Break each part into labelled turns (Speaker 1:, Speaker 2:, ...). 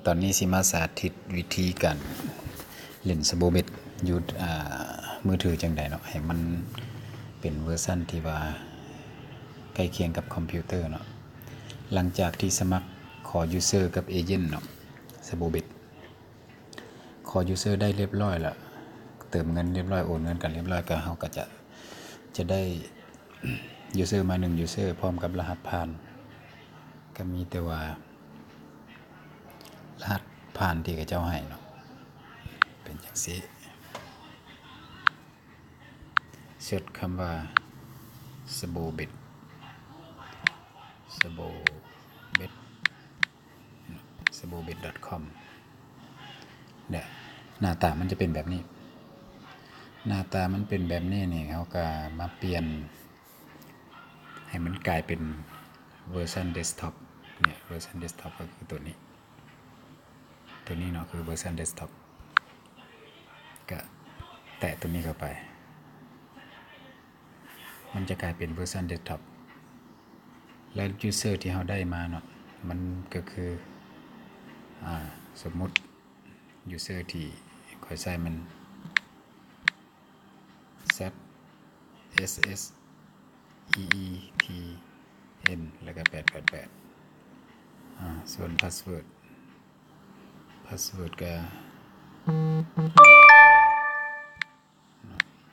Speaker 1: ตอนนี้สิมาสาธิตวิธีการเล่นสโบเบ็ดอยู่มือถือจังไดเนาะให้มันเป็นเวอร์ชันที่ว่าใกล้เคียงกับคอมพิวเตอร์เนาะหลังจากที่สมัครขอยูเซอร์กับเอเจนต์เนาะสโบเบ็ดขอยูเซอร์ได้เรียบร้อยแล้วเติมเงินเรียบร้อยโอนเงินกันเรียบร้อยก็เฮาก็จะได้ยูเซอร์มา1ยูเซอร์พร้อมกับรหัสผ่านก็มีแต่ว่ารหัสผ่านที่เขาเจ้าให้เนาะเป็นจังซี่เสิร์ชคำว่าสโบเบ็ดsabobet.com เนี่ยหน้าตามันจะเป็นแบบนี้หน้าตามันเป็นแบบนี้นี่เขาก็มาเปลี่ยนให้มันกลายเป็นเวอร์ชันเดสก์ท็อปเนี่ยเวอร์ชันเดสก์ท็อปก็คือตัวนี้เนาะคือเวอร์ชันเดสก์ท็อปก็แตะตัวนี้เข้าไปมันจะกลายเป็นเวอร์ชันเดสก์ท็อปและยูเซอร์ที่เราได้มาเนาะมันก็คือสมมุติยูเซอร์ที่ค่อยใช้มัน ZSSEETN แล้วก็888ส่วนพาสเวิร์ดก็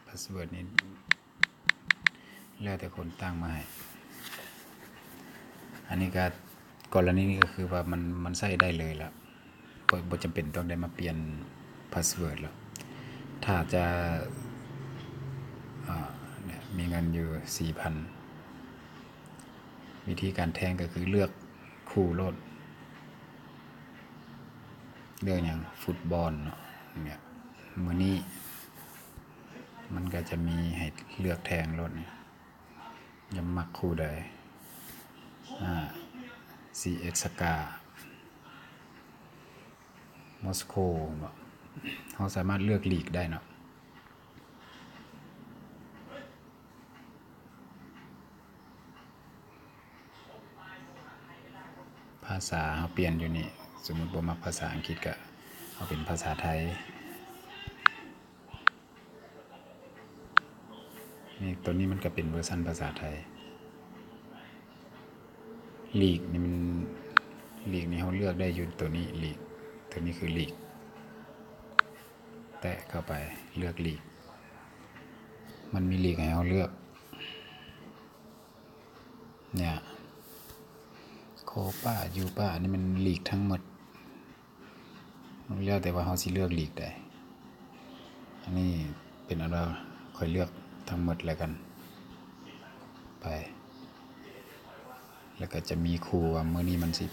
Speaker 1: พาสเวิร์ดนี้แล้วแต่คนตั้งมาให้อันนี้ก็กรณีนี้ก็คือว่ามันใช้ได้เลยแล้วบ่จำเป็นต้องได้มาเปลี่ยนพาสเวิร์ดแล้วถ้าจะเนี่ยมีเงินอยู่ 4,000 วิธีการแทงก็คือเลือกคู่โลดเลือกอย่างฟุตบอลเนาะเนี่ยมื้อนี้มันก็จะมีให้เลือกแทงโลดเนี่ยยำมักคู่ใดCS สกามอสโกเนาะเขาสามารถเลือกลีกได้เนาะภาษาเขาเปลี่ยนอยู่นี่สมมุติบ่มักภาษาอังกฤษก็เอาเป็นภาษาไทยนี่ตัวนี้มันก็เป็นเวอร์ชันภาษาไทยลีกนี่มันลีกนี่เขาเลือกได้อยู่ตัวนี้ลีกตัวนี้คือลีกแตะเข้าไปเลือกลีกมันมีลีกให้เขาเลือกเนี่ยโคป้ายูป้านี่มันลีกทั้งหมดมันเลือกแต่ว่าเขาสิเลือกลีกได้อันนี้เป็นอะไรค่อยเลือกทั้งหมดแล้วกันไปแล้วก็จะมีคู่ว่ามื้อนี้มันสิ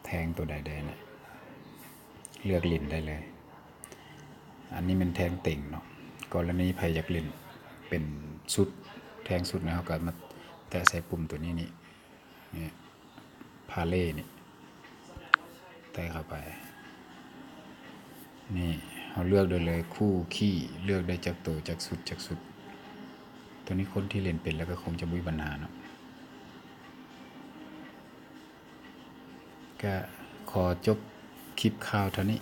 Speaker 1: แทงตัวใดๆนะเลือกเล่นได้เลยอันนี้มันแทงเต่งเนาะกรณีไผอยากเล่นเป็นชุดแทงชุดนะเขาก็มาแตะใส่ปุ่มตัวนี้นี่พาเล่นี่แตะเข้าไปนี่เราเลือกได้เลยคู่ขี้เลือกได้จากตัวจากสุดตัวนี้คนที่เล่นเป็นแล้วก็คงจะบ่มีปัญหาเนาะก็ขอจบคลิปข่าวเท่านี้